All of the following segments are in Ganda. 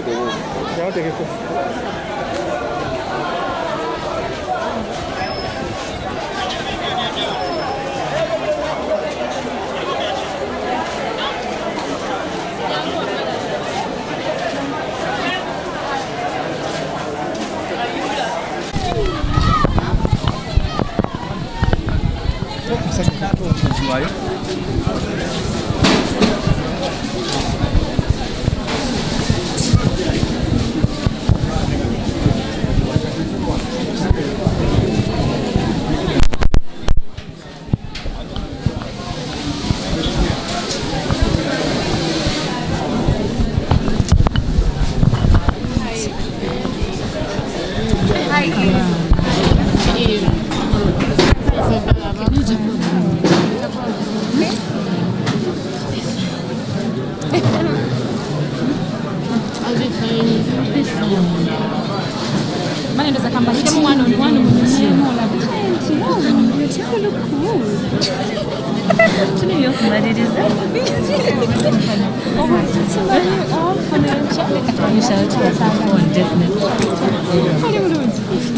I'll take it.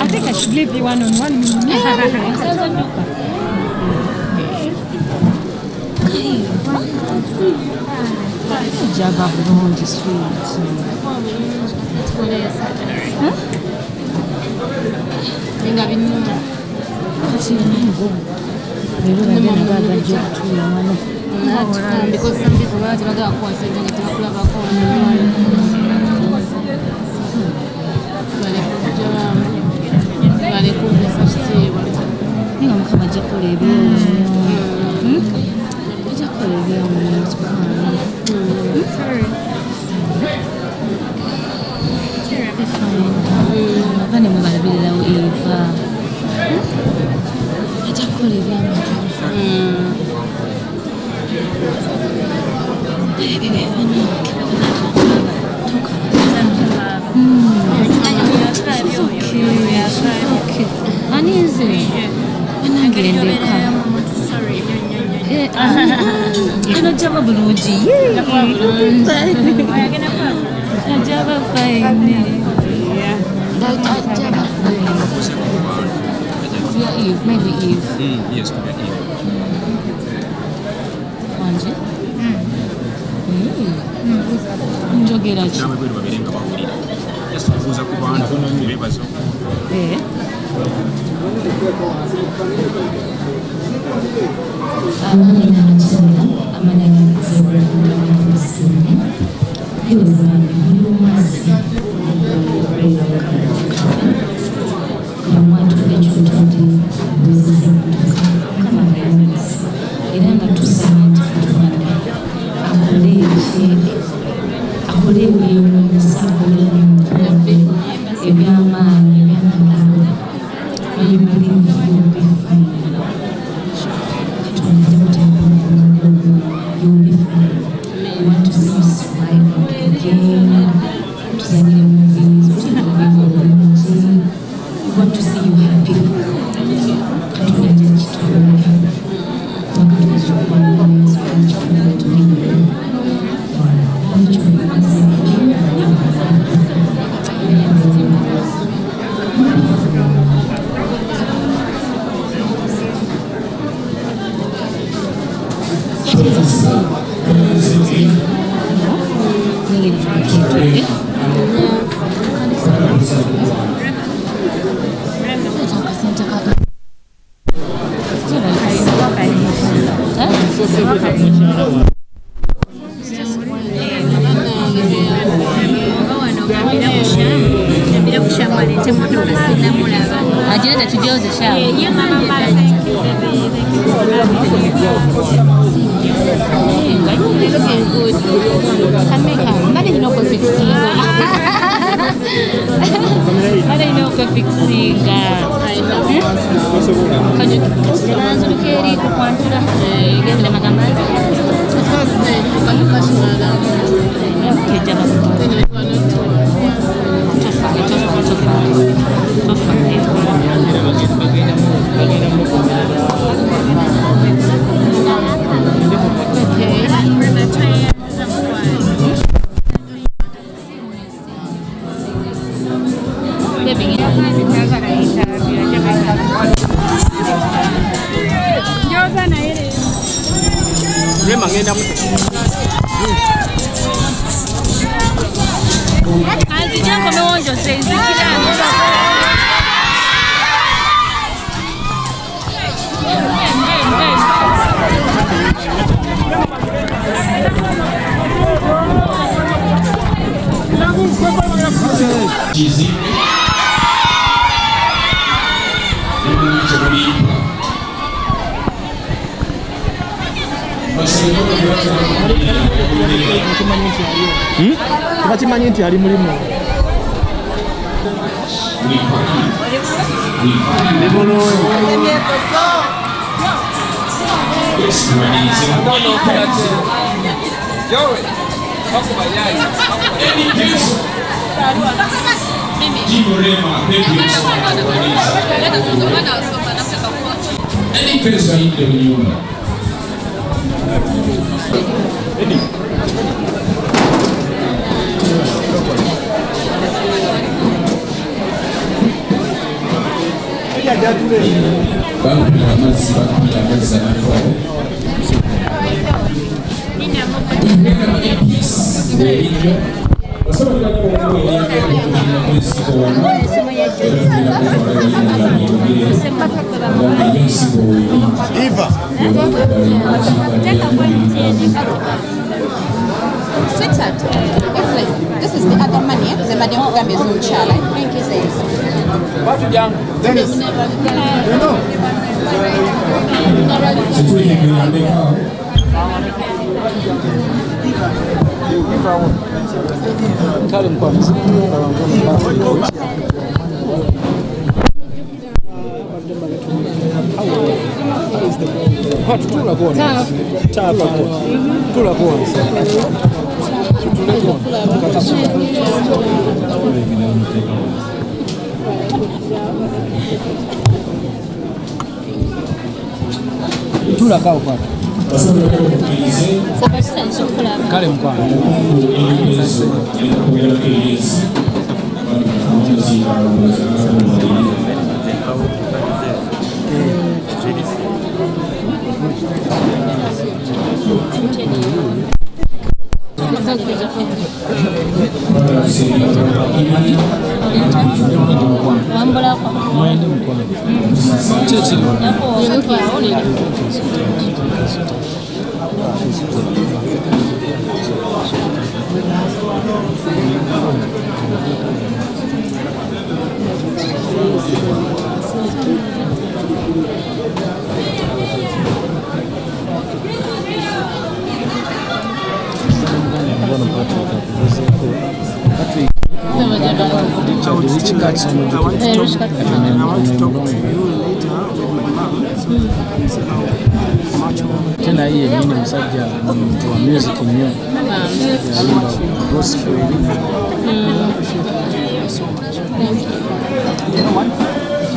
I think I should leave you one-on-one. Java blonde sweet. Because some people are going to Maybe Eve. Yes, could be Eve. Njogera ki? Namwe bwe baberenga bawulira. Just kubuuza ku bantu bebazo. He was a man who was Rema ngenda mu. Azijako mewonjo sezikirano. Easy. Bakimanyi nti ali mulimu. Any pesa in the union. Sweetheart, this is the other money. The madam program is on Charlie. Thank you, sis. Tula kao kwa. Kale mkwano. Tena hii ni msajja mtu wa music nyo alimba gospel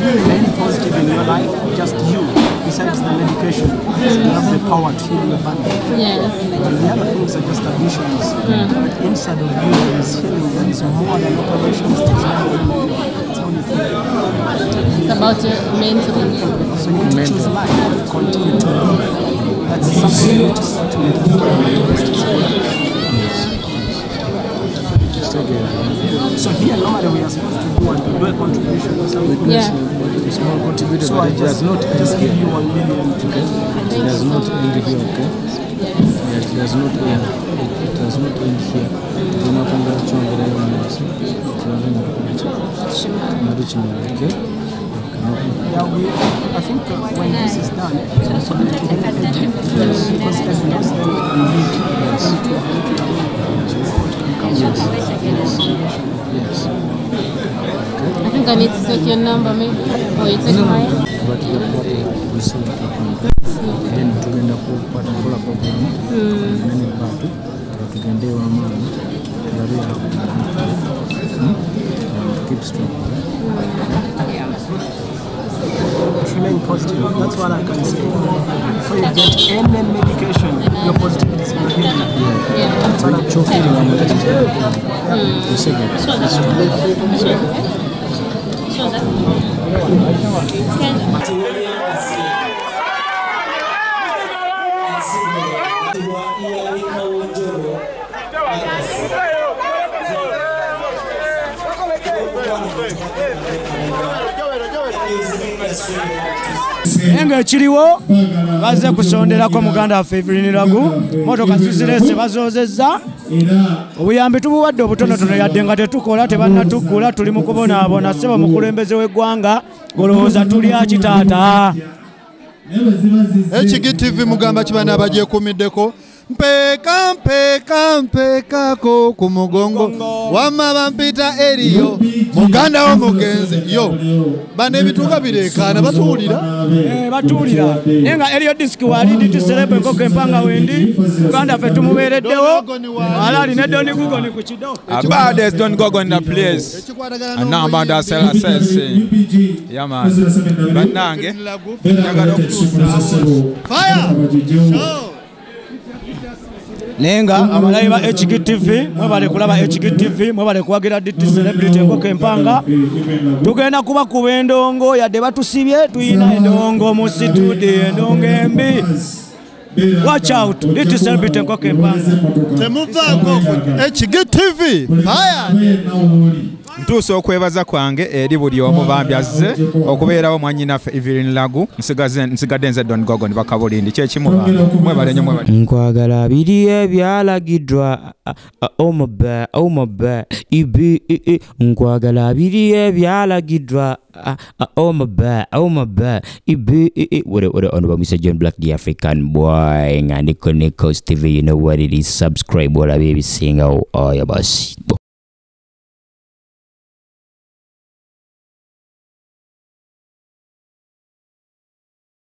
Very positive in your life, just you, besides the medication, you have the power to heal your body. Yes. And the other things are just additions. But inside of you there is healing, there is more than operations. It's about mental. So you need to choose life, continue to live. That's something you need to start with. So here normally we are supposed to do a contribution or something. Yeah. small contributor, So but I it does not end just give here. you 1 million. Okay? It does not end here, okay? Yeah, it does not end. It does not end here. Tunapanga kuchongera yo mwasi. Tunapanga kupicha. Nadi chimera, okay? Yeah, I think when this is done, it's also going to be edited. Because as the next thing you can read, Yes. I think I need to take your number maybe. Or you take mine? But you receive then tugenda kupata kola program. Nene batu tugendewa mama. Keep strong. remain positive. That's what I can say. Before you get any medication, your positivity is going to heal you. Yeah. That's what I can say. Enga chiriwo baze kusonderako muganda waffe Evelyn Lagu motoka zizirese bazozezza obuyambi tubuwadde obutonotono yadde nga tetukola tebannatuggula tuli mu kubonaabona ssebo mukulembeze w'eggwanga golowooza tulya kitaata HGTV mugamba kibana abagyekumiddeko mpekako ku mugongo wamma bampita eriyo muganda w'omugenzi yo bano ebituuka bireekaana batuwulira naye nga eriyo disiki wali tuserebe enkoko empanga wendi muganda ffe tumubeereddewo ala alina Don Gogoni ku kido Abades Don Gogoni in the place anamba Sela says yaman bannange njagala okutuusa fire nenga abalayi ba HGTV mwebale kulaba HGTV mwebale kuwagira DT Celebrity enkoko empanga tugenda kuba kuba endongo yadde batusibye tuyina endongo mu studio endongo embi watch out DT Celebrity enkoko empanga temuvaako HGTV fire ntuusa okwebaza kwange eri buli omu bambi azze okubeerawo mwannyinaffe Evelyn Lagu nsigadde nze Don Gogoni bakabulindi kyekimu mwebale nnyo mwebale nkwagala biri ebyalagiddwa omuba ibi nkwagala biri ebyalagiddwa omuba ibi whatever on Mr. John Black the African boy and Nico TV, you know what it is, subscribe wala baby singa oh yeah boss